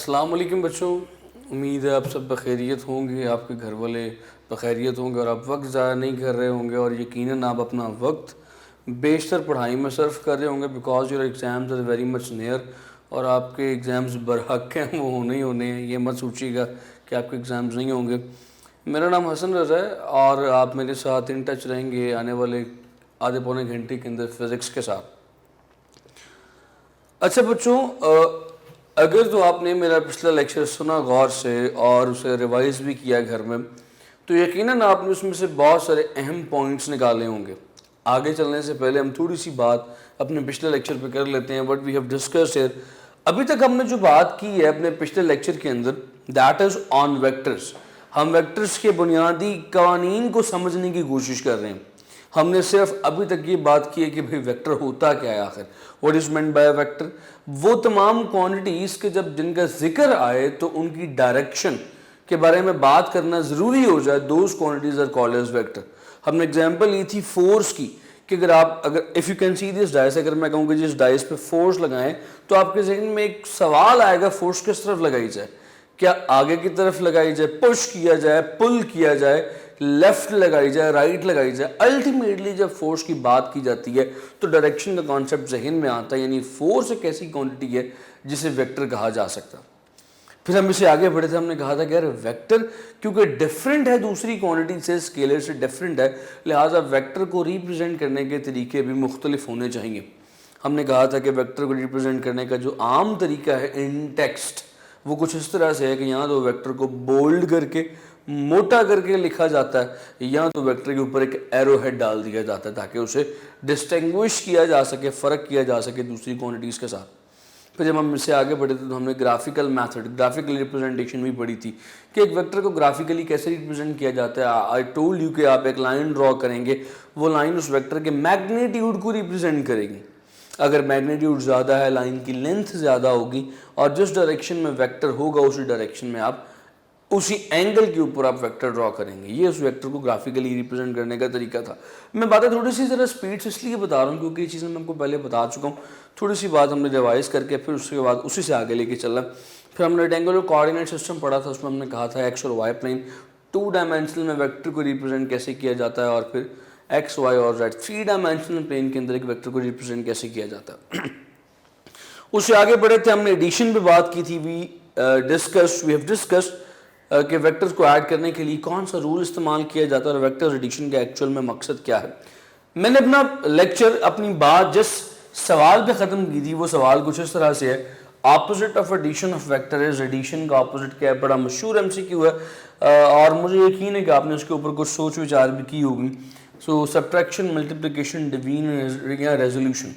अस्सलाम वालेकुम बच्चों, उम्मीद है आप सब बखैरियत होंगे, आपके घर वाले बखैरियत होंगे और आप वक्त ज़ाया नहीं कर रहे होंगे और यकीनन आप अपना वक्त बेशतर पढ़ाई में सर्फ कर रहे होंगे because your exams are very much near और आपके एग्ज़ाम्स बरहक हैं, वो होने ही होने हैं। ये मत सोचिएगा कि आपके एग्ज़ाम्स नहीं होंगे। मेरा नाम हसन रज़ा है और आप मेरे साथ इन टच रहेंगे आने वाले आधे पौने घंटे के अंदर फ़िज़िक्स के साथ। अच्छा बच्चों, अगर तो आपने मेरा पिछला लेक्चर सुना गौर से और उसे रिवाइज़ भी किया घर में, तो यकीनन आपने उसमें से बहुत सारे अहम पॉइंट्स निकाले होंगे। आगे चलने से पहले हम थोड़ी सी बात अपने पिछले लेक्चर पे कर लेते हैं, what we have discussed here. अभी तक हमने जो बात की है अपने पिछले लेक्चर के अंदर, दैट इज़ ऑन वेक्टर्स। हम वेक्टर्स के बुनियादी कवानीन को समझने की कोशिश कर रहे हैं। हमने सिर्फ अभी तक ये बात की है कि भाई वेक्टर होता क्या है आखिर, what is meant by vector. वो तमाम क्वांटिटीज़ के जब जिनका जिक्र आए तो उनकी डायरेक्शन के बारे में बात करना ज़रूरी हो जाए, those quantities are called as vector. हमने एग्जांपल ली थी फोर्स की कि अगर if you can see this dice, अगर मैं कहूँ कि जिस डाइस पे फोर्स लगाएं तो आपके जहन में एक सवाल आएगा, फोर्स किस तरफ लगाई जाए, क्या आगे की तरफ लगाई जाए, पुश किया जाए, पुल किया जाए, लेफ्ट लगाई जाए, राइट लगाई जाए। अल्टीमेटली जब फोर्स की बात की जाती है तो डायरेक्शन का कॉन्सेप्ट जहन में आता है, यानी फोर्स एक ऐसी क्वांटिटी है जिसे वेक्टर कहा जा सकता। फिर हम इसे आगे बढ़े थे, हमने कहा था कि यार वेक्टर क्योंकि डिफरेंट है दूसरी क्वांटिटी से, स्केलर से डिफरेंट है, लिहाजा वेक्टर को रिप्रेजेंट करने के तरीके भी मुख्तलिफ होने चाहिए। हमने कहा था कि वेक्टर को रिप्रेजेंट करने का जो आम तरीका है इन टेक्स्ट, वो कुछ इस तरह से है कि यहाँ तो वेक्टर को बोल्ड करके मोटा करके लिखा जाता है, या तो वेक्टर के ऊपर एक एरो हेड डाल दिया जाता है ताकि उसे डिस्टिंग्विश किया जा सके, फ़र्क किया जा सके दूसरी क्वांटिटीज़ के साथ। फिर जब हम इससे आगे बढ़े थे तो हमने ग्राफिकल मेथड, ग्राफिकल रिप्रेजेंटेशन भी पढ़ी थी कि एक वेक्टर को ग्राफिकली कैसे रिप्रेजेंट किया जाता है। आई टोल्ड यू कि आप एक लाइन ड्रॉ करेंगे, वो लाइन उस वेक्टर के मैग्नीट्यूड को रिप्रेजेंट करेगी। अगर मैग्नीट्यूड ज़्यादा है, लाइन की लेंथ ज़्यादा होगी और जिस डायरेक्शन में वेक्टर होगा उसी डायरेक्शन में आप उसी एंगल के ऊपर आप वेक्टर ड्रॉ करेंगे। ये उस वेक्टर को ग्राफिकली रिप्रेजेंट करने का तरीका था। मैं बातें थोड़ी सी ज़रा स्पीड से इसलिए बता रहा हूँ क्योंकि ये चीज़ें मैं आपको पहले बता चुका हूँ। थोड़ी सी बात हमने रिवाइज करके फिर उसके बाद उसी से आगे लेके चलना। फिर हमने रेक्टेंगुलर कोऑर्डिनेट सिस्टम पढ़ा था, उसमें हमने कहा था एक्स और वाई प्लेन, 2 डायमेंशनल में वेक्टर को रिप्रेजेंट कैसे किया जाता है और फिर एक्स वाई और जेड 3 डायमेंशनल प्लेन के अंदर एक वेक्टर को रिप्रेजेंट कैसे किया जाता है। उससे आगे बढ़े थे, हमने एडिशन पे बात की थी। वी हैव डिस्कस्ड कि वेक्टर्स को ऐड करने के लिए कौन सा रूल इस्तेमाल किया जाता है और वेक्टर्स एडिशन का एक्चुअल में मकसद क्या है। मैंने अपना लेक्चर, अपनी बात जिस सवाल पे ख़त्म की थी वो सवाल कुछ इस तरह से है, opposite of addition of vector is, addition का ऑपोजिट क्या है। बड़ा मशहूर एमसीक्यू है और मुझे यकीन है कि आपने उसके ऊपर कुछ सोच विचार भी की होगी। सो सब्ट्रैक्शन, मल्टीप्लिकेशन, डिवीजन या रेजोल्यूशन।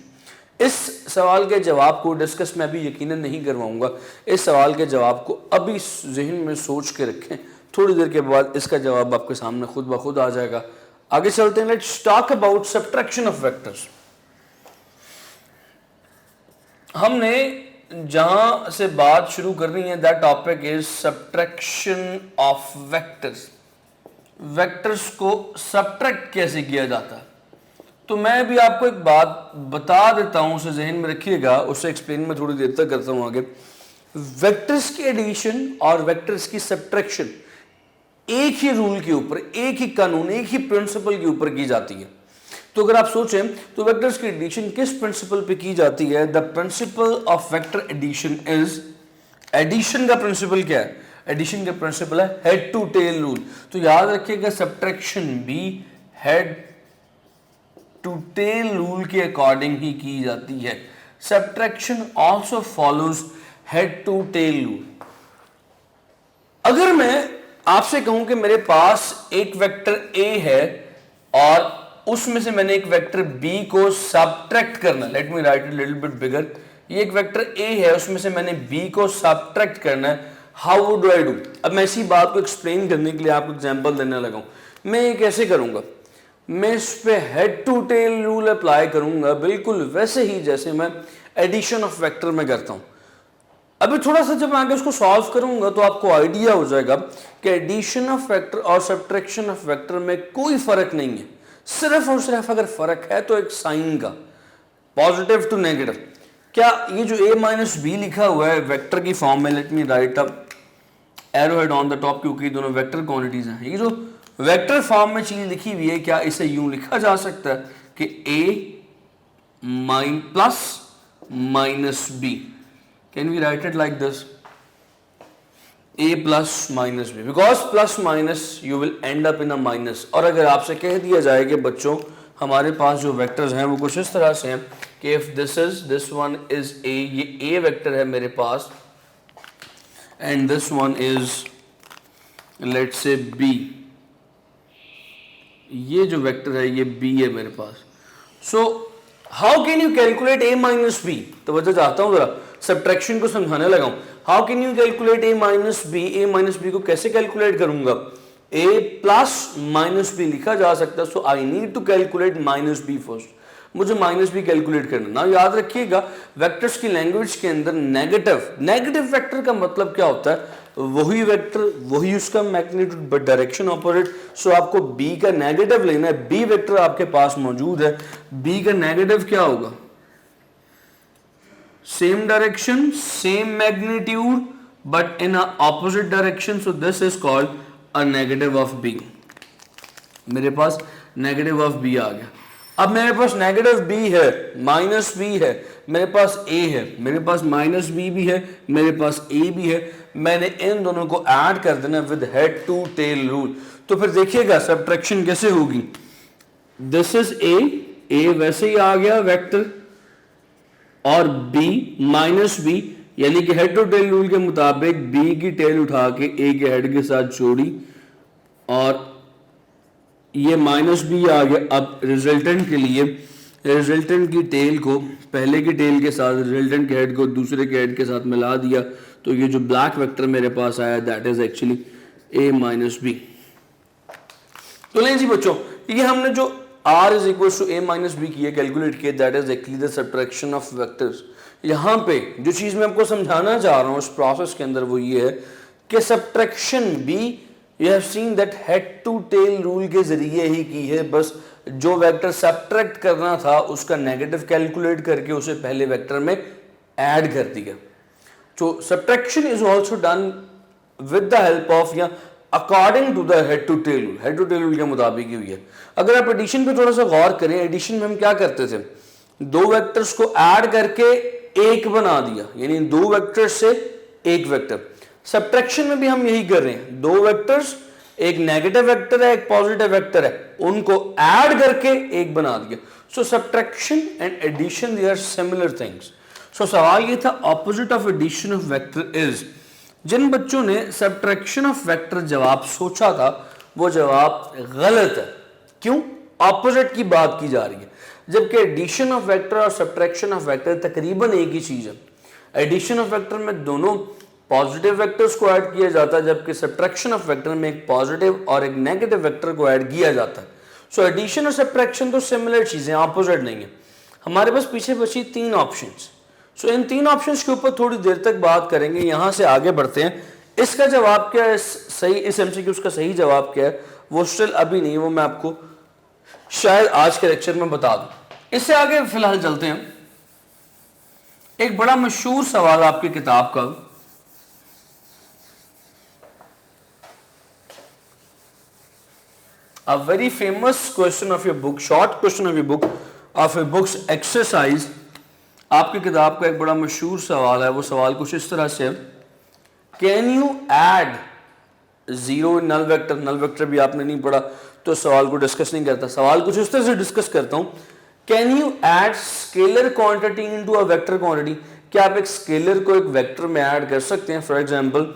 इस सवाल के जवाब को डिस्कस मैं भी यकीनन नहीं करवाऊंगा। इस सवाल के जवाब को अभी जहन में सोच के रखें, थोड़ी देर के बाद इसका जवाब आपके सामने खुद ब खुद आ जाएगा। आगे चलते हैं, let's talk about subtraction of vectors. हमने जहां से बात शुरू करनी है, that topic is subtraction of vectors. Vectors को सब्ट्रैक्ट कैसे किया जाता है, तो मैं भी आपको एक बात बता देता हूं, उसे जहन में रखिएगा, उससे एक्सप्लेन मैं थोड़ी देर तक करता हूं आगे। वेक्टर्स की एडिशन और वेक्टर्स की सब्ट्रैक्शन एक ही रूल के ऊपर, एक ही कानून, एक ही प्रिंसिपल के ऊपर की जाती है। तो अगर आप सोचें तो वेक्टर्स की एडिशन किस प्रिंसिपल पे की जाती है, the principle of vector addition is, addition का प्रिंसिपल क्या है, एडिशन का प्रिंसिपल है हेड टू टेल रूल। तो याद रखिएगा सब्ट्रैक्शन भी हेड टू टेल रूल के अकॉर्डिंग ही की जाती है। Subtraction also follows head to tail rule. अगर मैं आपसे कहूं कि मेरे पास एक वेक्टर ए है और उसमें से मैंने एक वेक्टर बी को सब्ट्रैक्ट करना, let me right it little bit बिगर। ये एक वेक्टर ए है, उसमें से मैंने बी को सब्ट्रैक्ट करना है। How do I do? अब मैं इसी बात को एक्सप्लेन करने के लिए आपको एग्जांपल देने लगा हूं। मैं ये कैसे करूंगा, मैं इस पे head to tail rule apply करूंगा, बिल्कुल वैसे ही जैसे मैं एडिशन ऑफ वेक्टर में करता हूं। अभी थोड़ा सा जब मैं आगे उसको सॉल्व करूंगा तो आपको आइडिया हो जाएगा कि एडिशन ऑफ वेक्टर और सब्ट्रैक्शन ऑफ वेक्टर में कोई फर्क नहीं है। सिर्फ और सिर्फ अगर फर्क है तो एक साइन का, पॉजिटिव टू नेगेटिव। क्या ये जो a माइनस बी लिखा हुआ है वेक्टर की फॉर्म में, let me right up arrowhead on the top, क्योंकि दोनों वेक्टर क्वांटिटीज हैं, ये जो वेक्टर फॉर्म में चीज लिखी हुई है, क्या इसे यूं लिखा जा सकता है कि a plus minus b, can we write it like this, a plus minus b, because plus minus you will end up in a minus. और अगर आपसे कह दिया जाए कि बच्चों हमारे पास जो वेक्टर्स हैं वो कुछ इस तरह से हैं कि if this one is a, ये a वेक्टर है मेरे पास, and this one is let's say b, ये जो वेक्टर है ये b है मेरे पास। So how can you calculate a minus B, तो वजह चाहता हूं जरा सब्ट्रैक्शन को समझाने लगा हूं। How can you calculate a minus b को कैसे कैलकुलेट करूंगा, a प्लस माइनस बी लिखा जा सकता है, so I need to calculate minus B first, मुझे माइनस बी कैलकुलेट करना। ना याद रखिएगा वेक्टर्स की लैंग्वेज के अंदर नेगेटिव वेक्टर का मतलब क्या होता है, वही वेक्टर वही उसका मैग्नीट्यूड बट डायरेक्शन ऑपोजिट। सो आपको b का नेगेटिव लेना है, b वेक्टर आपके पास मौजूद है, b का नेगेटिव क्या होगा, same direction same magnitude but in opposite direction, so this is called a negative of b। मेरे पास नेगेटिव ऑफ b आ गया। अब मेरे पास नेगेटिव b है, माइनस b है, मेरे पास a है, मेरे पास माइनस b भी है, मेरे पास a भी है, मैंने इन दोनों को ऐड कर देना with head to tail rule. तो फिर देखिएगा सब्ट्रैक्शन कैसे होगी, दिस इज a वैसे ही आ गया वेक्टर, और b माइनस b, यानी कि हेड टू टेल रूल के मुताबिक b की टेल उठा के a के हेड के साथ जोड़ी, और ये माइनस बी आ गया। अब रिजल्टेंट के लिए रिजल्टेंट की टेल को पहले की टेल के साथ, रिजल्टेंट के हेड को दूसरे के हेड के साथ मिला दिया, तो ये जो ब्लैक वेक्टर मेरे पास आया that is actually a minus B. तो लें जी बच्चों, ये हमने जो r is equal to a minus B किया कैलकुलेट किया, that is actually the subtraction of vectors. यहाँ पे जो चीज मैं आपको समझाना चाह रहा हूँ इस प्रोसेस के अंदर वो ये है कि subtraction b You have seen that head to tail rule के जरिए ही की है, बस जो वेक्टर सब्ट्रैक्ट करना था उसका नेगेटिव कैलकुलेट करके उसे पहले वेक्टर में ऐड कर दिया। तो subtraction is also done with the help of या according to the head to tail rule, head to tail rule के मुताबिक ही हुई है। अगर आप एडिशन पे थोड़ा सा गौर करें, एडिशन में हम क्या करते थे, दो वेक्टर्स को ऐड करके एक बना दिया, यानी दो वेक्टर्स से एक वेक्टर। सब्ट्रैक्शन में भी हम यही कर रहे हैं, दो वेक्टर्स, एक नेगेटिव वेक्टर है एक पॉजिटिव वेक्टर है, उनको ऐड करके एक बना दिया। So subtraction and addition they are similar things. सो सवाल ये था opposite of addition of vector is. जिन बच्चों ने सब्ट्रैक्शन ऑफ वेक्टर जवाब सोचा था वो जवाब गलत है। क्यों? ऑपोजिट की बात की जा रही है, जबकि एडिशन ऑफ वेक्टर और सब्ट्रैक्शन ऑफ वेक्टर तकरीबन एक ही चीज है। एडिशन ऑफ वेक्टर में दोनों पॉजिटिव वेक्टर्स को ऐड किया जाता है, जबकि सब्ट्रैक्शन ऑफ वेक्टर में एक पॉजिटिव और एक नेगेटिव वेक्टर को ऐड किया जाता है। सो एडिशन और सब्ट्रैक्शन तो सिमिलर चीजें, ऑपोजिट नहीं है। हमारे पास पीछे बची तीन ऑप्शंस। सो इन तीन ऑप्शंस के ऊपर थोड़ी देर तक बात करेंगे, यहां से आगे बढ़ते हैं। इसका जवाब क्या है, सही इस एमसीक्यू का सही जवाब क्या है वो स्टिल अभी नहीं, वो मैं आपको शायद आज के लेक्चर में बता दूं। इससे आगे फिलहाल चलते हैं। एक बड़ा मशहूर सवाल आपकी किताब का, a very famous question of your book, short question of your book, of your book's exercise, आपकी किताब का एक बड़ा मशहूर सवाल है। वो सवाल कुछ इस तरह से, can you add zero in null vector. Null vector भी आपने नहीं पढ़ा तो सवाल को डिस्कस नहीं करता, सवाल कुछ इस तरह से डिस्कस करता हूं, can you add scalar quantity into a vector quantity. क्या आप एक स्केलर को एक वेक्टर में ऐड कर सकते हैं? फॉर एग्जांपल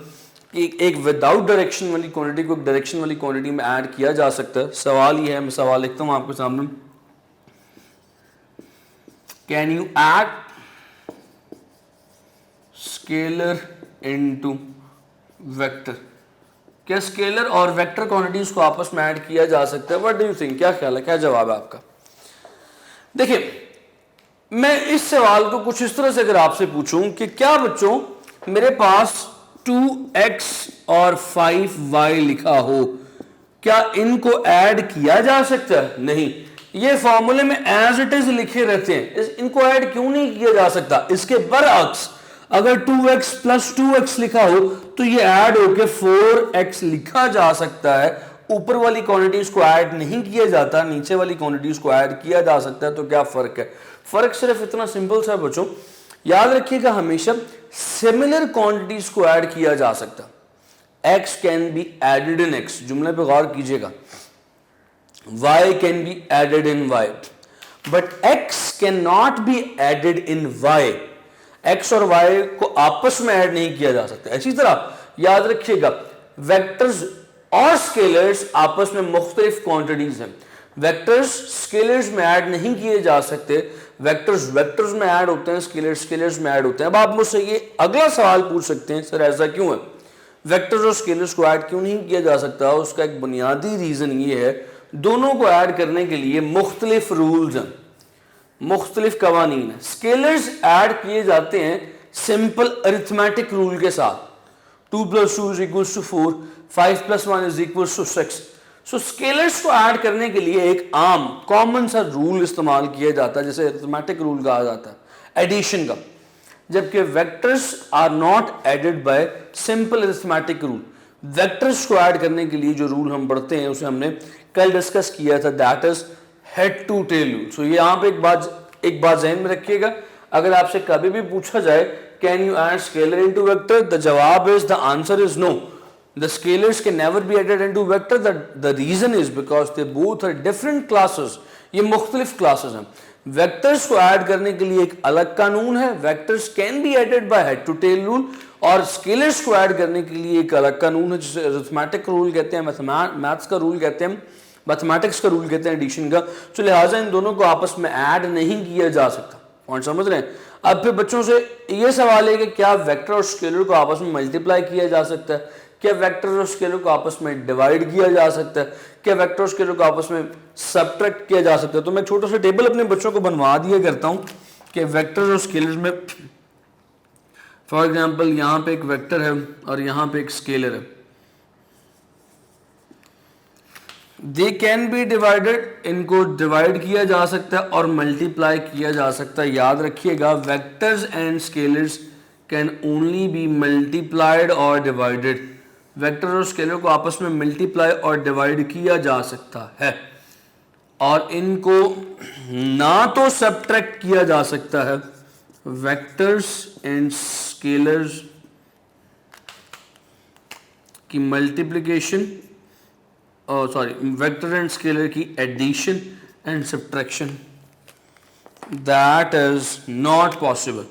एक विदाउट डायरेक्शन वाली क्वांटिटी को एक डायरेक्शन वाली क्वांटिटी में ऐड किया जा सकता है। सवाल ये है, मैं सवाल लिखता हूं आपके सामने, can you add scalar into vector. क्या स्केलर और वेक्टर क्वांटिटीज को आपस में ऐड किया जा सकता है? व्हाट डू यू थिंक, क्या ख्याल है, क्या जवाब है आपका? देखिए, मैं इस सवाल को कुछ इस तरह से अगर आपसे पूछूं कि क्या बच्चों मेरे पास 2x और 5y लिखा हो, क्या इनको ऐड किया जा सकता है? नहीं, ये फॉर्मूले में एज इट इज लिखे रहते हैं, इनको ऐड क्यों नहीं किया जा सकता? इसके बरअक्स अगर 2x प्लस 2x लिखा हो तो ये ऐड होके 4x लिखा जा सकता है। ऊपर वाली क्वांटिटीज को ऐड नहीं किया जाता, नीचे वाली क्वांटिटीज को ऐड किया जा सकता है। तो क्या फर्क है? फर्क सिर्फ इतना सिंपल सा बच्चों, याद रखिएगा हमेशा सिमिलर क्वांटिटीज को ऐड किया जा सकता। x can be added in x, जुमले पे गौर कीजिएगा। y can be added in y, but x can not be added in y। x और y को आपस में ऐड नहीं किया जा सकता। इसी तरह याद रखिएगा वेक्टर्स और स्केलर्स आपस में मुख्तलिफ क्वांटिटीज हैं। वेक्टर्स स्केलर्स में ऐड नहीं किए जा सकते, वेक्टर्स वेक्टर्स में ऐड होते हैं, स्केलर्स स्केलर्स में ऐड होते हैं। अब आप मुझसे ये अगला सवाल पूछ सकते हैं, सर ऐसा क्यों है, वेक्टर्स और स्केलर्स को ऐड क्यों नहीं किया जा सकता? उसका एक बुनियादी रीजन ये है, दोनों को ऐड करने के लिए मुख्तलिफ रूल्स हैं, मुख्तलिफ कवानीन है। स्केलर्स ऐड किए जाते हैं सिंपल अरिथमेटिक रूल के साथ, 2 + 2 = 4, 5 + 1 = 6। सो स्केलर्स को ऐड करने के लिए एक आम कॉमन सा रूल इस्तेमाल किया जाता है, जिसे अरिथमेटिक रूल कहा जाता है, एडिशन का। जबकि vectors are not added by simple arithmetic rule. Vectors को ऐड करने के लिए जो रूल हम पढ़ते हैं उसे हमने कल डिस्कस किया था, that is head to tail rule. So ये यहाँ पे एक बात ज़हन में रखिएगा, अगर आपसे कभी भी पूछा जाए can you add scalar into vector, the जवाब is, the answer is no, the scalars can never be added into vector. The reason is because they both are different classes. ये मुख्तलिफ क्लासेस हैं। वेक्टर्स को add करने के लिए एक अलग कानून है, vectors can be added by head to tail rule, और स्केलर्स को ऐड करने के लिए एक अलग कानून है जिसे अरिथमेटिक रूल कहते हैं, मैथ्स का रूल कहते हैं, मैथमेटिक्स का रूल कहते हैं, एडिशन का। तो लिहाजा इन दोनों को आपस में ऐड नहीं किया जा सकता। पॉइंट समझ रहे हैं? अब फिर बच्चों से ये सवाल है कि क्या वेक्टर और स्केलर को आपस में मल्टीप्लाई किया जा सकता है? क्या वेक्टर और स्केलर को आपस में डिवाइड किया जा सकता है? क्या वेक्टर और स्केलर को आपस में सबट्रैक्ट किया जा सकता है? तो मैं छोटा सा टेबल अपने बच्चों को बनवा दिया करता हूं कि वेक्टर्स और स्केलर्स में, फॉर एग्जांपल यहां पे एक वेक्टर है और यहां पे एक स्केलर है, दे कैन बी डिवाइडेड, इनको डिवाइड किया जा सकता है और मल्टीप्लाई किया जा सकता है। याद रखिएगा vectors and scalars can only be multiplied और डिवाइडेड। वेक्टर और स्केलर को आपस में मल्टीप्लाई और डिवाइड किया जा सकता है, और इनको ना तो सबट्रैक्ट किया जा सकता है। वेक्टर्स एंड स्केलर्स की मल्टीप्लिकेशन, वेक्टर एंड स्केलर की addition and subtraction, that is not possible.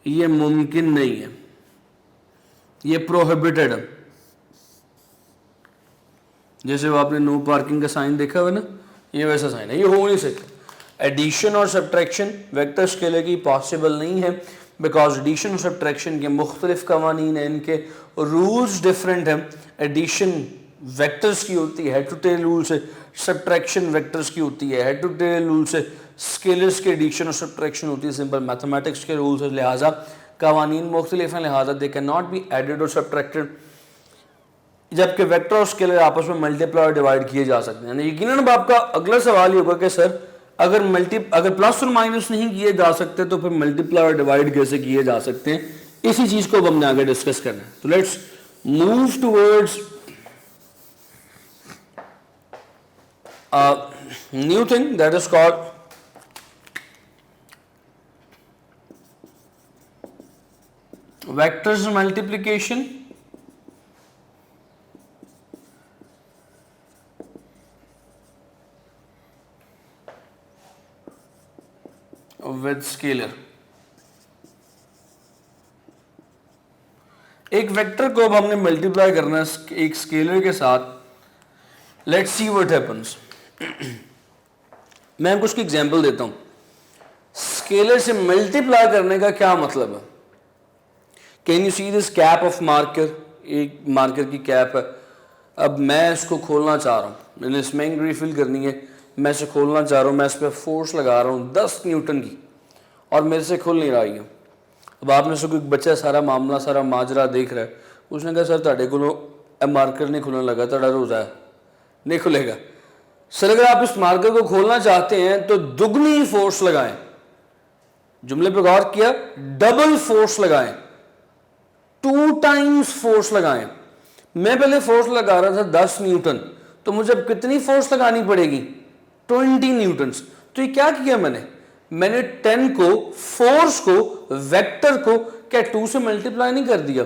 ये मुमकिन नहीं है, ये प्रोहिबिटेड है। जैसे वो आपने नो पार्किंग का साइन देखा हुआ ना, ये वैसा साइन है, ये हो नहीं सकता। एडिशन और सब्ट्रैक्शन वेक्टर स्केलर की पॉसिबल नहीं है, बिकॉज एडिशन और सब्ट्रैक्शन के मुख्तलिफ कवानीन हैं, इनके रूल्स डिफरेंट हैं। एडिशन वेक्टर्स की होती है हेड टू टेल रूल से, सब्ट्रैक्शन वेक्टर्स की होती है हेड टू टेल रूल से, स्केलर्स के एडिशन और सब्ट्रैक्शन होती है सिंपल मैथमेटिक्स के रूल से। लिहाजा कवानीन मुख्तलिफ हैं, लिहाजा they can not be added और सब्ट्रैक्टेड। जबकि वेक्टर और स्केलर आपस में मल्टीप्लाई और डिवाइड किए जा सकते हैं। यकीनन अब आपका अगला सवाल ये होगा कि सर अगर प्लस और माइनस नहीं किए जा सकते तो फिर मल्टीप्लाई और डिवाइड कैसे किए जा सकते हैं? इसी चीज को हमने आगे डिस्कस करना है। तो let's move towards new thing that is called vectors multiplication with scalar. एक वेक्टर को अब हमने मल्टीप्लाई करना है एक स्केलर के साथ। Let's see what happens. मैं आपको उसकी एग्जांपल देता हूं। स्केलर से मल्टीप्लाई करने का क्या मतलब है? Can you see this cap of marker? एक मार्कर की कैप है, अब मैं इसको खोलना चाह रहा हूं, मैंने इसमें इंक रिफिल करनी है, मैं इसे खोलना चाह रहा हूँ, मैं इस पर फोर्स लगा रहा हूँ 10 न्यूटन की, और मेरे से खुल नहीं रही है। अब आपने से कोई बच्चा सारा मामला सारा माजरा देख रहा है, उसने कहा सर ਤੁਹਾਡੇ ਕੋਲੋਂ मार्कर नहीं खुलन लगा, ਤੁਹਾਡਾ रोज़ा है नहीं खुलेगा। सर अगर आप इस मार्कर को खोलना चाहते हैं तो दुगनी फोर्स लगाएं, जुमले पे गौर किया, डबल फोर्स लगाएं, 2 टाइम्स फोर्स लगाएं। मैं पहले फोर्स लगा रहा था 10 न्यूटन, तो मुझे अब कितनी फोर्स लगानी पड़ेगी? 20 न्यूटन। तो ये क्या किया मैंने 10 को, फोर्स को, वेक्टर को क्या 2 से मल्टीप्लाई नहीं कर दिया?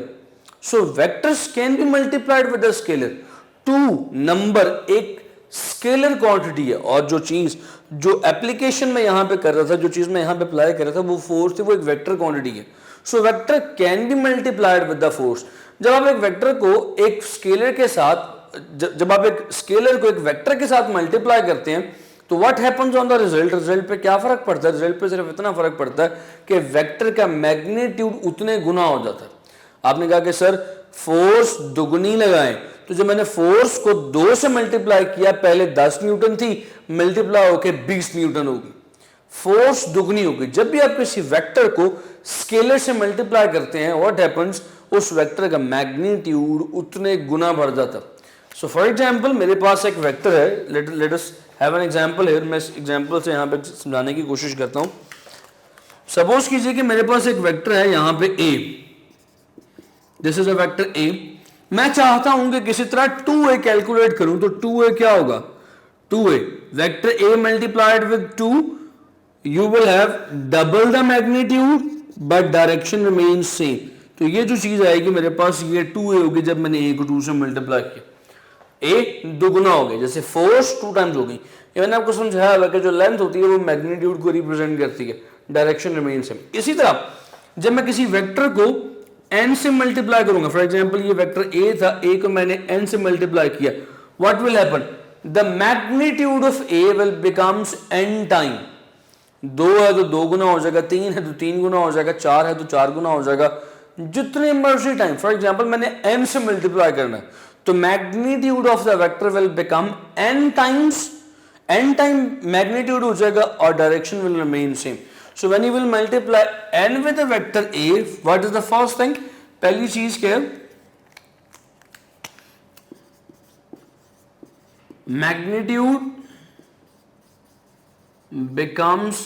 So vectors can be multiplied with a scalar. 2 नंबर एक स्केलर क्वांटिटी है, और जो चीज, जो एप्लीकेशन में यहां पे कर रहा था, जो चीज मैं यहां पे अप्लाई कर रहा था, वो फोर्स थी, वो एक वेक्टर क्वांटिटी है। So vector can be multiplied with the force. जब आप एक वेक्टर को एक स्केलर के साथ, जब आप एक स्केलर को एक वेक्टर के साथ मल्टीप्लाई करते हैं, तो what happens on the result? Result पे क्या फर्क पड़ता है? रिजल्ट पे सिर्फ इतना फर्क पड़ता है कि वेक्टर का मैग्नीट्यूड उतने गुना हो जाता है। आपने कहा कि सर फोर्स दुगनी लगाएं, तो जब मैंने फोर्स को 2 से मल्टीप्लाई किया, पहले 10 न्यूटन थी, मल्टीप्लाई होकर 20 न्यूटन होगी, फोर्स दुगनी होगी। जब भी आप किसी वेक्टर को स्केलर से मल्टीप्लाई करते हैं, व्हाट हैपेंस, उस वेक्टर का मैग्नीट्यूड उतने गुना बढ़ जाता है। सो फॉर एग्जांपल मेरे पास एक वेक्टर है, let us have an example here. मैं इस एग्जांपल से यहां पे समझाने की कोशिश करता हूं। सपोज कीजिए कि मेरे पास एक वेक्टर है यहां पे a, this is a vector a। मैं चाहता हूं कि किसी तरह 2a कैलकुलेट करूं, तो 2a क्या होगा? 2a vector a multiplied with 2, you will have double the magnitude but direction remains same. तो ये जो चीज आएगी मेरे पास, ये 2a होगी जब मैंने a को 2 से मल्टीप्लाई किया। a दुगुना हो गया, जैसे फोर्स 2 टाइम्स हो गई। ये मैंने आपको समझाया है कि जो लेंथ होती है वो मैग्नीट्यूड को रिप्रेजेंट करती है, डायरेक्शन रिमेन्स सेम। इसी तरह जब मैं किसी वेक्टर को n से मल्टीप्लाई करूंगा, फॉर एग्जांपल ये वेक्टर a था, a को मैंने n से मल्टीप्लाई किया, what will happen? The magnitude of a will becomes n time. 2 है तो 2 गुना हो जाएगा, 3 है तो 3 गुना हो जाएगा, 4 है तो 4 गुना हो जाएगा, जितने मर्जी टाइम। फॉर एग्जांपल मैंने n से मल्टीप्लाई करना है, तो magnitude of the vector will become n times, n time magnitude हो जाएगा और direction will remain same. So when you will multiply n with the vector a, what is the first thing? पहली चीज क्या है? Magnitude becomes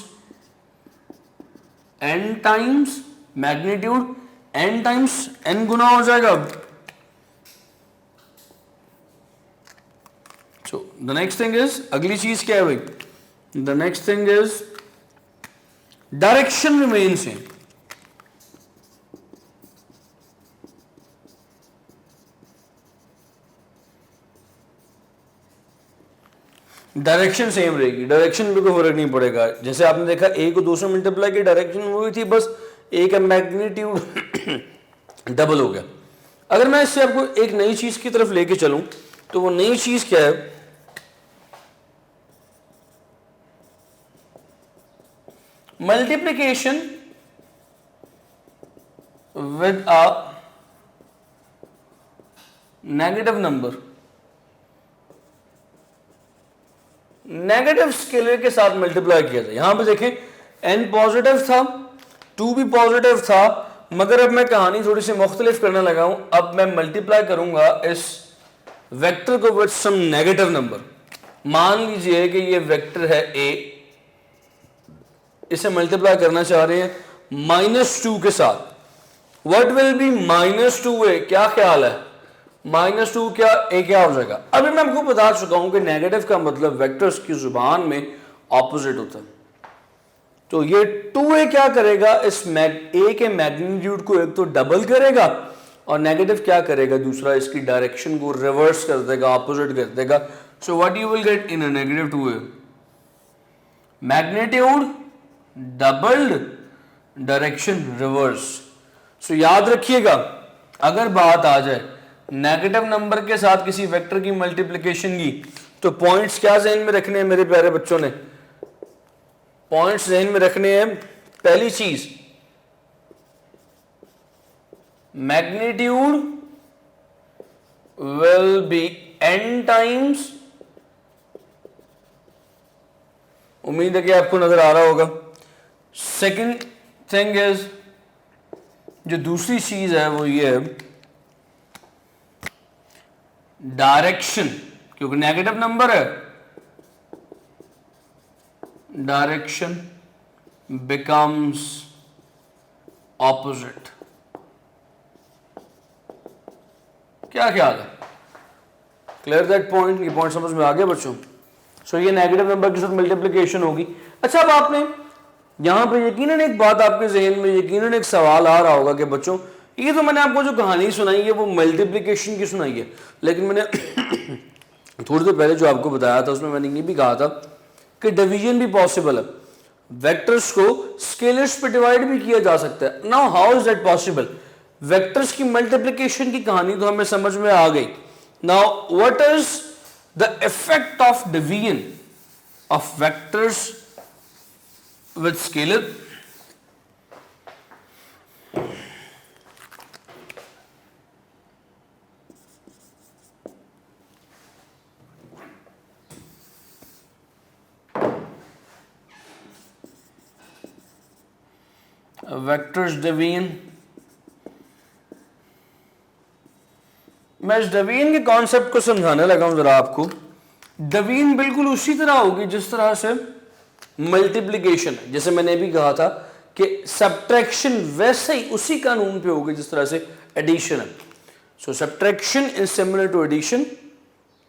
n times, magnitude n times n गुना हो जाएगा। So the next thing is, अगली चीज क्या है भाई? The next thing is direction remain same. Direction same रहेगी, डायरेक्शन में कोई फर्क नहीं पड़ेगा। जैसे आपने देखा a को 2 से मल्टीप्लाई की, डायरेक्शन वही थी, बस a का मैग्नीट्यूड डबल हो गया। अगर मैं इससे आपको एक नई चीज की तरफ लेके चलूं, तो वो नई चीज क्या है? multiplication with a negative number, negative scalar के साथ मल्टीप्लाई किया था। यहां पे देखें n पॉजिटिव था, 2 भी पॉजिटिव था, मगर अब मैं कहानी थोड़ी सी मुख्तलिफ करने लगा हूं। अब मैं मल्टीप्लाई करूंगा इस वेक्टर को विद सम नेगेटिव नंबर। मान लीजिए कि ये वेक्टर है a, इसे मल्टीप्लाई करना चाह रहे हैं -2 के साथ। What will be -2a? क्या ख्याल है? -2 क्या a क्या हो जाएगा? अभी मैं आपको बता चुका हूं कि नेगेटिव का मतलब वेक्टर्स की जुबान में ऑपोजिट होता है। तो ये 2a क्या करेगा? इस a के मैग्नीट्यूड को एक तो डबल करेगा, और नेगेटिव क्या करेगा? दूसरा इसकी डायरेक्शन को रिवर्स कर देगा, ऑपोजिट कर देगा। So what you will get in a negative 2a? Magnitude doubled, direction reverse. So याद रखिएगा, अगर बात आ जाए नेगेटिव नंबर के साथ किसी वेक्टर की मल्टीप्लिकेशन की, तो पॉइंट्स क्या ज़हन में रखने हैं मेरे प्यारे बच्चों ने? पॉइंट्स ज़हन में रखने हैं। पहली चीज, magnitude will be n times, उम्मीद है कि आपको नजर आ रहा होगा। सेकंड थिंग इज, जो दूसरी चीज है वो ये है डायरेक्शन, क्योंकि नेगेटिव नंबर है डायरेक्शन बिकम्स ऑपोजिट। क्या ख्याल है? Clear that point? ये पॉइंट समझ में आ गया बच्चों? सो ये नेगेटिव नंबर के साथ मल्टीप्लिकेशन होगी। अच्छा, अब आपने यहां पे यकीनन एक बात आपके जहन में यकीनन एक सवाल आ रहा होगा कि बच्चों ये तो मैंने आपको जो कहानी सुनाई है वो मल्टीप्लिकेशन की सुनाई है, लेकिन मैंने थोड़ी देर पहले जो आपको बताया था उसमें मैंने ये भी कहा था कि डिवीजन भी पॉसिबल है, वेक्टर्स को स्केलर्स पे डिवाइड भी किया जा सकता है। Now how is that possible? Vectors की मल्टीप्लिकेशन की कहानी तो हमें समझ में आ गई। Now what is the effect of division of vectors with scalar? Vectors division, मैं इस डिवीजन के कॉन्सेप्ट को समझाने लगा हूं जरा आपको। डिवीजन बिल्कुल उसी तरह होगी जिस तरह से मल्टीप्लिकेशन है। जैसे मैंने भी कहा था कि सब्ट्रैक्शन वैसे ही उसी कानून पे होगी जिस तरह से एडिशन है। So subtraction is similar to addition,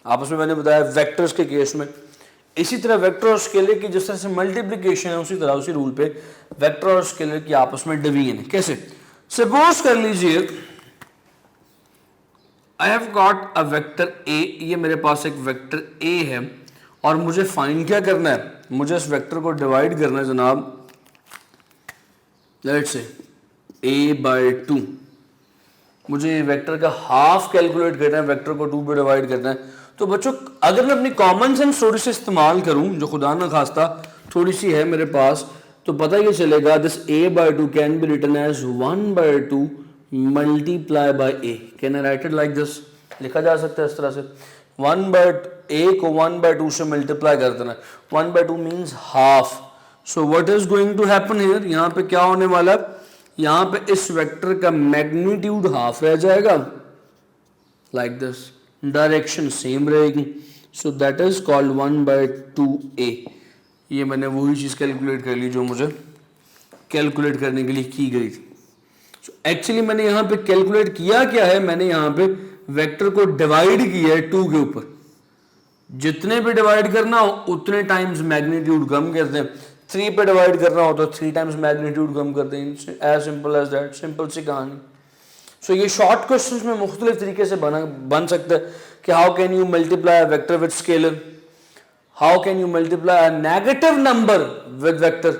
आपस में मैंने बताया वेक्टर्स के केस में। इसी तरह वेक्टर और स्केलर की जिस तरह से मल्टीप्लिकेशन है उसी तरह उसी रूल पे वेक्टर और स्केलर की आपस में डिवीजन है। कैसे? सपोज कर लीजिए I have got a vector A, ये मेरे पास एक वेक्टर ए है और मुझे फाइंड क्या करना है? मुझे इस वेक्टर को डिवाइड करना है जनाब, लेट्स से a/2। मुझे वेक्टर का हाफ कैलकुलेट करना है, वेक्टर को 2 पे डिवाइड करना है। तो बच्चों अगर मैं अपनी कॉमन सेंस थोड़ी सी इस्तेमाल करूं, जो खुदा ना खास्ता थोड़ी सी है मेरे पास, तो पता ये चलेगा this a/2 can be written as 1/2 multiply by a। Can I write it like this? लिखा जा सकता है इस तरह से, a को 1/2 से मल्टीप्लाई कर देना। 1/2 means half. So what is going to happen here? यहाँ पे क्या होने वाला है? यहाँ पे इस वेक्टर का मैग्नीट्यूड हाफ रह जाएगा लाइक दिस, डायरेक्शन सेम रहेगी। So that is called 1/2a। ये मैंने वही चीज कैलकुलेट कर ली जो मुझे कैलकुलेट करने के लिए की गई थी। एक्चुअली मैंने यहाँ पे कैलकुलेट किया क्या है? मैंने यहाँ पे वेक्टर को डिवाइड किया है 2 के ऊपर। जितने पे डिवाइड करना हो उतने टाइम्स मैग्नीट्यूड कम कर दें। 3 पे डिवाइड करना हो तो 3 टाइम्स मैग्नीट्यूड कम कर दें। As simple as that, simple सी कहानी। सो ये शॉर्ट क्वेश्चंस में मुख्तलिफ तरीके से बन सकता है कि how can you multiply vector with scalar, how can you multiply negative number with vector.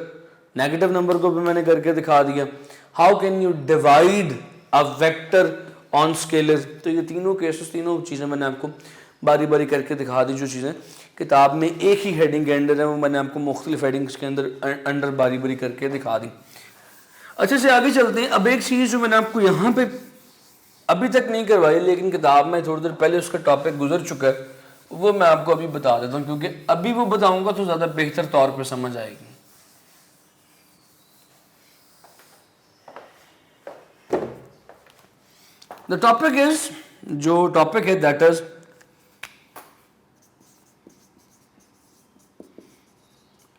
Negative number को भी मैंने करके दिखा दिया। How can you divide a vector on scalar. तो ये तीनों केसेस, तीनों चीज़ें मैंने आपको बारी बारी करके दिखा दी। जो चीज़ें किताब में एक ही हेडिंग के अंडर है वो मैंने आपको मुख्तलिफ हेडिंग्स के अंडर बारी बारी करके दिखा दी। अच्छे से आगे चलते हैं। अब एक चीज़ जो मैंने आपको यहाँ पे अभी तक नहीं करवाई लेकिन किताब में थोड़ी देर पहले उसका टॉपिक गुजर चुका है, वो मैं आपको अभी बता देता हूँ, क्योंकि अभी वो बताऊंगा तो ज़्यादा बेहतर तौर पे समझ आएगी। द टॉपिक इज, जो टॉपिक है that is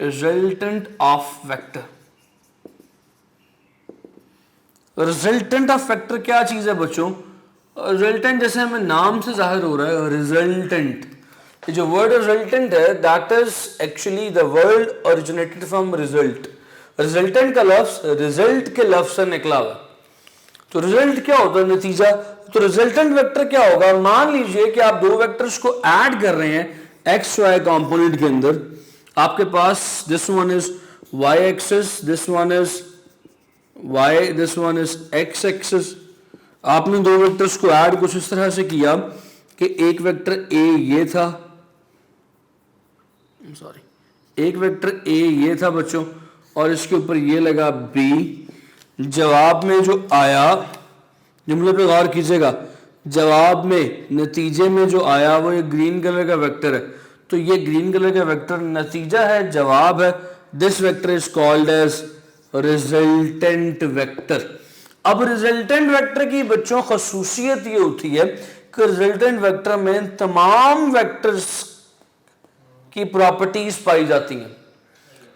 resultant of vector. Resultant of vector क्या चीज है बच्चों? रिजल्टेंट जैसे हमें नाम से जाहिर हो रहा है, रिजल्टेंट। ये जो वर्ड रिजल्टेंट है that is actually the word originated from result. Resultant का लफ्ज रिजल्ट के लफ्ज से निकला हुआ। तो रिजल्ट क्या होता है? नतीजा। तो रिजल्टेंट वेक्टर क्या होगा? मान लीजिए कि आप दो वेक्टर्स को ऐड कर रहे हैं एक्स वाई कंपोनेंट के अंदर। आपके पास this one is Y axis, this one is y, this one is x axis. आपने दो वेक्टर्स को ऐड कुछ इस तरह से किया कि एक वेक्टर a ये था, एक वेक्टर a ये था बच्चों, और इसके ऊपर ये लगा b। जवाब में जो आया, जुमले पे गौर कीजिएगा, जवाब में नतीजे में जो आया वो ये ग्रीन कलर का वेक्टर है। तो ये ग्रीन कलर का वेक्टर नतीजा है, जवाब है। This vector is called as resultant vector. अब रिजल्टेंट वेक्टर की बच्चों खसूसियत ये होती है कि रिजल्टेंट वेक्टर में तमाम वेक्टर्स की प्रॉपर्टीज पाई जाती हैं।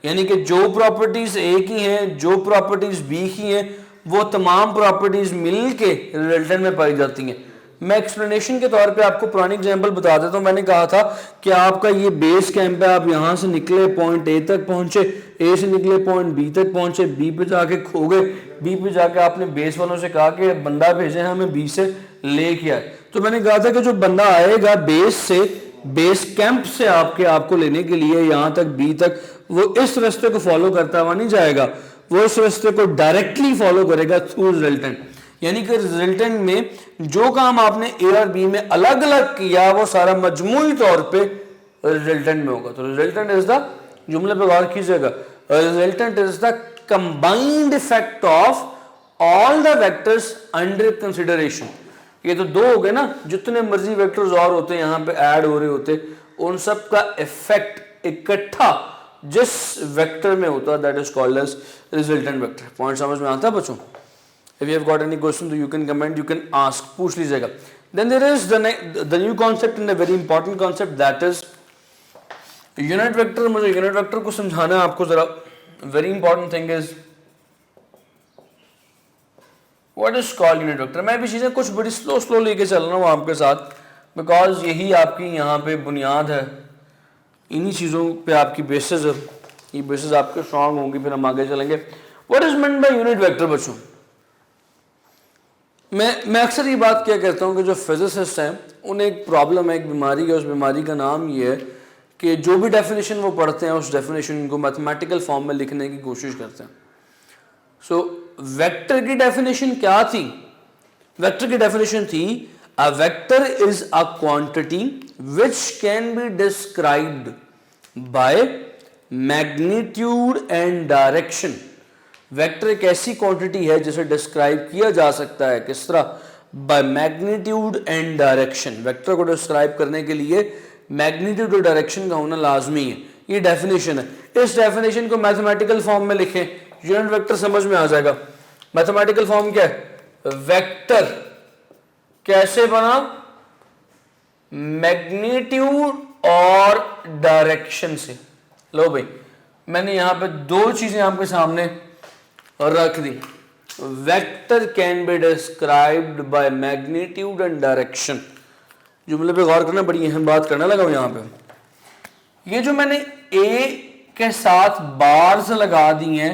यानी कि जो प्रॉपर्टीज ए की हैं, जो प्रॉपर्टीज बी की हैं, वो तमाम प्रॉपर्टीज मिल के रिजल्टेंट में पाई जाती हैं। मैं एक्सप्लेनेशन के तौर पे आपको पुरानी एग्जांपल बता देता हूँ। मैंने कहा था कि आपका ये बेस कैंप है, आप यहाँ से निकले पॉइंट ए तक पहुंचे, ए से निकले पॉइंट बी तक पहुंचे, बी पे जाके खो गए, बी पे जाके आपने बेस वालों से कहा कि बंदा भेजे हमें बी से लेके आए। तो मैंने कहा था कि जो बंदा आएगा बेस से, बेस कैंप से आपको लेने के लिए यहाँ तक बी तक, वो इस रास्ते को फॉलो करता हुआ नहीं जाएगा, वो इस रास्ते को डायरेक्टली फॉलो करेगा थ्रू रिजल्टेंट। यानी कि रिजल्टेंट में जो काम आपने ए और बी में अलग अलग किया वो सारा मजमूई तौर पे रिजल्टेंट में होगा। तो रिजल्टेंट इज द, जुमले पे गौर कीजिएगा, resultant is the combined effect of all the vectors under consideration. ये तो दो हो गए ना, जितने मर्जी वेक्टर्स और होते हैं यहाँ पे ऐड हो रहे होते, उन सब का इफेक्ट इकट्ठा जिस वेक्टर में होता है that is called as resultant vector. Point समझ में आता है बच्चों? If you have got any question, तो you can comment, you can ask, पूछ लीजिएगा। Then there is the new concept and a very important concept that is unit vector। मुझे unit vector को समझाना है आपको जरा। Very important thing is what is called unit vector। मैं भी चीजें कुछ बड़ी स्लो लेके चल रहा हूँ आपके साथ, बिकॉज यही आपकी यहाँ पे बुनियाद है, इन्हीं चीजों पे आपकी बेसिस है, ये बेसिस आपके स्ट्रॉन्ग होंगी, फिर हम आगे चलेंगे। What is meant by unit vector बच्चों? मैं अक्सर ये बात क्या कहता हूँ कि जो फिजिसिस्ट हैं उन्हें एक प्रॉब्लम है, एक बीमारी है। उस बीमारी का नाम ये है कि जो भी डेफिनेशन वो पढ़ते हैं उस डेफिनेशन को मैथमेटिकल फॉर्म में लिखने की कोशिश करते हैं। सो वेक्टर की डेफिनेशन क्या थी? वेक्टर की डेफिनेशन थी a vector is a quantity which can be described by magnitude and direction. Vector एक ऐसी क्वांटिटी है जिसे डिस्क्राइब किया जा सकता है किस तरह? Bye magnitude and direction. Vector को डिस्क्राइब करने के लिए मैग्नीट्यूड और डायरेक्शन का होना लाजमी है। ये डेफिनेशन है। इस डेफिनेशन को मैथमेटिकल फॉर्म में लिखें, यूनिट वेक्टर समझ में आ जाएगा। मैथमेटिकल फॉर्म क्या है? वेक्टर कैसे बना? मैग्नीट्यूड और डायरेक्शन से। लो भाई, मैंने यहां पे दो चीजें आपके सामने रख दी। Vector can be described by magnitude and direction. जुमले पे गौर करना, बड़ी अहम बात करने लगा हूं यहां पे। ये जो मैंने ए के साथ बार्स लगा दी हैं,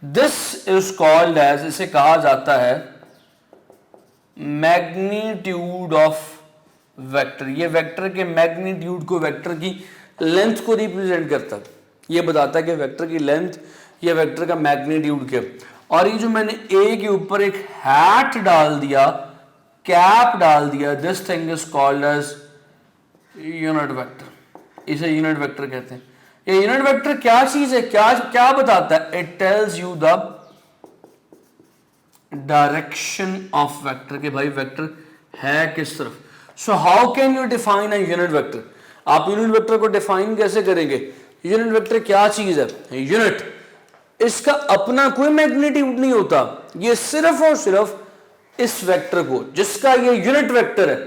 दिस इज कॉल्ड एज, इसे कहा जाता है मैग्नीट्यूड ऑफ वेक्टर। ये वेक्टर के मैग्नीट्यूड को, वेक्टर की लेंथ को रिप्रेजेंट करता है। ये बताता है कि वेक्टर की लेंथ या वेक्टर का मैग्नीट्यूड क्या। और ये जो मैंने ए के ऊपर एक हैट डाल दिया, कैप डाल दिया, this thing is called as unit vector. इसे यूनिट वेक्टर कहते हैं। ये यूनिट वेक्टर क्या चीज है, क्या बताता है? It tells you the direction of vector, कि भाई वेक्टर है किस तरफ। सो how can you define a unit vector? आप यूनिट वेक्टर को डिफाइन कैसे करेंगे? यूनिट वेक्टर क्या चीज है? यूनिट, इसका अपना कोई मैग्नीट्यूड नहीं होता, ये सिर्फ और सिर्फ इस वेक्टर को, जिसका ये यूनिट वेक्टर है,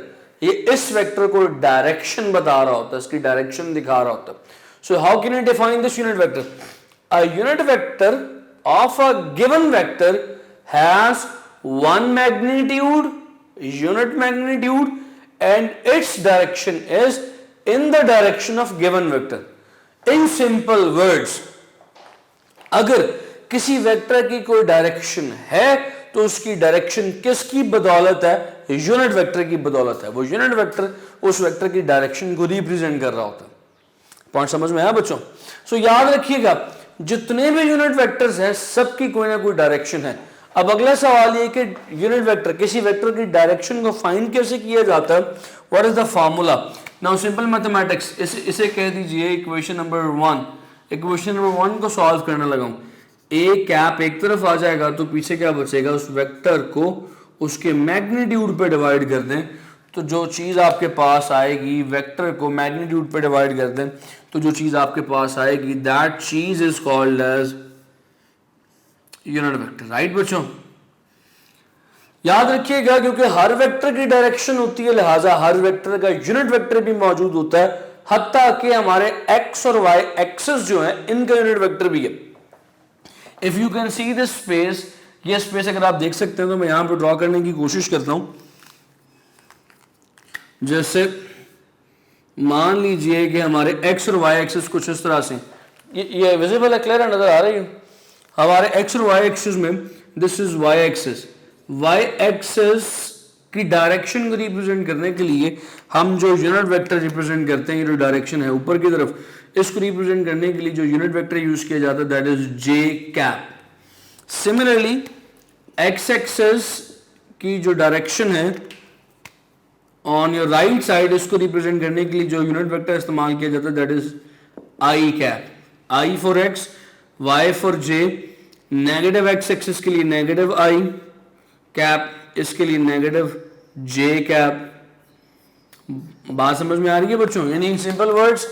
ये इस वेक्टर को डायरेक्शन बता रहा होता है, इसकी डायरेक्शन दिखा रहा होता है। सो how can you define this unit vector? A unit vector of a given vector has one magnitude, unit magnitude, and its direction is in the direction of given vector. In simple words, अगर किसी vector की कोई direction है तो उसकी direction किसकी बदौलत है? यूनिट वेक्टर की बदौलत है। वो यूनिट वेक्टर उस वेक्टर की डायरेक्शन को रिप्रेजेंट कर रहा होता है। पॉइंट समझ में आया बच्चों? सो याद रखिएगा, जितने भी यूनिट वेक्टर्स हैं सबकी कोई ना कोई डायरेक्शन है। अब अगला सवाल ये कि यूनिट वेक्टर, किसी वेक्टर की डायरेक्शन को फाइंड कैसे किया जाता है? What is the formula? Now simple mathematics, इसे कह दीजिए इक्वेशन नंबर 1। इक्वेशन नंबर 1 को सॉल्व करने लगा हूं। ए कैप एक तरफ आ जाएगा तो पीछे क्या बचेगा? उस वेक्टर को उसके मैग्नीट्यूड पे डिवाइड कर दें तो जो चीज आपके पास आएगी, वेक्टर को मैग्नीट्यूड पे डिवाइड कर दें तो जो चीज आपके पास आएगी, दैट चीज is called as unit vector. Right बच्चों? याद रखिएगा, क्योंकि हर वेक्टर की डायरेक्शन होती है, लिहाजा हर वेक्टर का यूनिट वेक्टर भी मौजूद होता है। हत्ता कि हमारे एक्स और वाई एक्सेस जो है इनका यूनिट वेक्टर भी है। If you can see this space, ये स्पेस अगर आप देख सकते हैं तो मैं यहां पर ड्रॉ करने की कोशिश करता हूं। जैसे मान लीजिए कि हमारे एक्स और वाई एक्सेस कुछ इस तरह से, ये विजिबल है, क्लियर नजर आ रही है। हमारे एक्स और वाई एक्सेस में this is Y axis, Y axis की डायरेक्शन को रिप्रेजेंट करने के लिए हम जो यूनिट वेक्टर रिप्रेजेंट करते हैं, ये जो डायरेक्शन है ऊपर की तरफ, इसको रिप्रेजेंट करने के लिए जो यूनिट वेक्टर यूज किया जाता है that is J cap. Similarly X axis की जो डायरेक्शन है ऑन योर राइट साइड, इसको रिप्रेजेंट करने के लिए जो यूनिट वेक्टर इस्तेमाल किया जाता है that is I cap. I for X, Y for J, negative X axis के लिए नेगेटिव आई कैप, इसके लिए नेगेटिव जे कैप। बात समझ में आ रही है बच्चों? यानी in simple words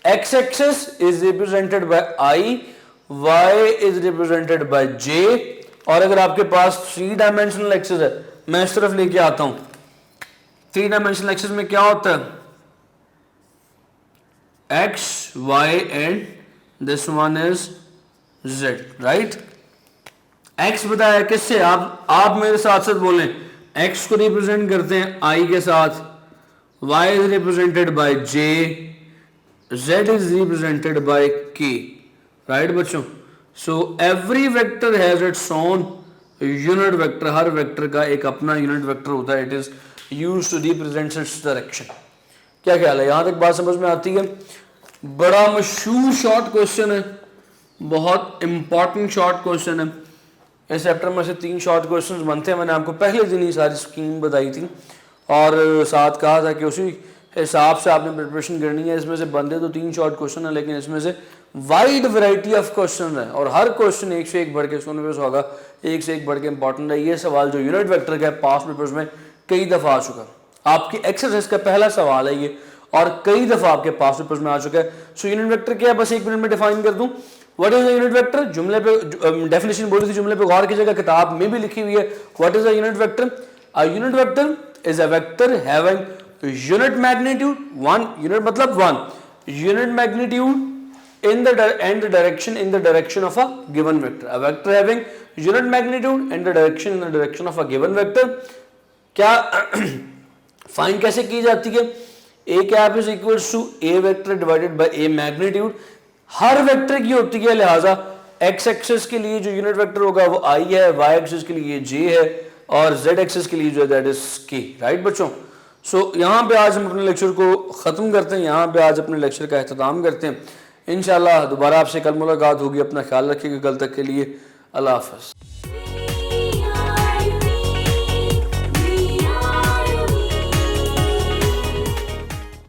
X axis is represented by I, Y is represented by J. और अगर आपके पास 3 डायमेंशनल एक्सिस है, मैं इस तरफ लेके आता हूं, 3 डायमेंशनल एक्सिस में क्या होता है? X, Y and this one is Z, right? X बताया किससे? आप मेरे साथ साथ बोलें। एक्स को रिप्रेजेंट करते हैं आई के साथ, y is represented by j, z is represented by k, right बच्चों? So every vector has its own unit vector, her vector का एक अपना यूनिट वेक्टर होता है, it is used to represent its direction। क्या ख्याल है? यहां तक बात समझ में आती है? बड़ा मशहूर शॉर्ट क्वेश्चन है, बहुत इंपॉर्टेंट शॉर्ट क्वेश्चन है। इस चैप्टर में से 3 शॉर्ट क्वेश्चंस बनते हैं। मैंने आपको पहले दिन ही सारी स्कीम बताई थी और साथ कहा था कि उसी हिसाब से आपने प्रिपरेशन करनी है। इसमें से बनते तो 3 शॉर्ट क्वेश्चन है, लेकिन इसमें से वाइड वैरायटी ऑफ क्वेश्चन है और हर क्वेश्चन एक से एक बढ़ के सुनने में होगा, एक से एक बढ़ के इंपॉर्टेंट है। ये सवाल जो यूनिट वेक्टर का है पास्ट पेपर्स में कई दफा आ चुका है, आपकी एक्सरसाइज का पहला सवाल है ये और कई दफा आपके पास्ट पेपर्स में आ चुका है। सो यूनिट वेक्टर क्या है, बस 1 मिनट में डिफाइन कर दूं। What is a unit vector? जुमले पे डेफिनेशन बोली थी, जुमले पे गौर कीजिएगा, किताब में भी लिखी हुई है। What is a unit vector? A unit vector is a vector having unit magnitude, one unit मतलब 1 unit magnitude in the and the direction in the direction of a given vector। a vector having unit magnitude and the direction in the direction of a given vector। क्या find कैसे की जाती है? a cap is equals to a vector divided by a magnitude। Her vector की होती है, लिहाजा x axis के लिए जो यूनिट वेक्टर होगा वो i है, y एक्सिस के लिए j है और z एक्सिस के लिए जो है दैट इज k, राइट बच्चों? सो यहाँ पे आज हम अपने लेक्चर को ख़त्म करते हैं, यहाँ पे आज अपने लेक्चर का अख्ताम करते हैं। इंशाल्लाह दोबारा आपसे कल मुलाकात होगी। अपना ख्याल रखिएगा। कल तक के लिए अल्लाह हाफ़िज़।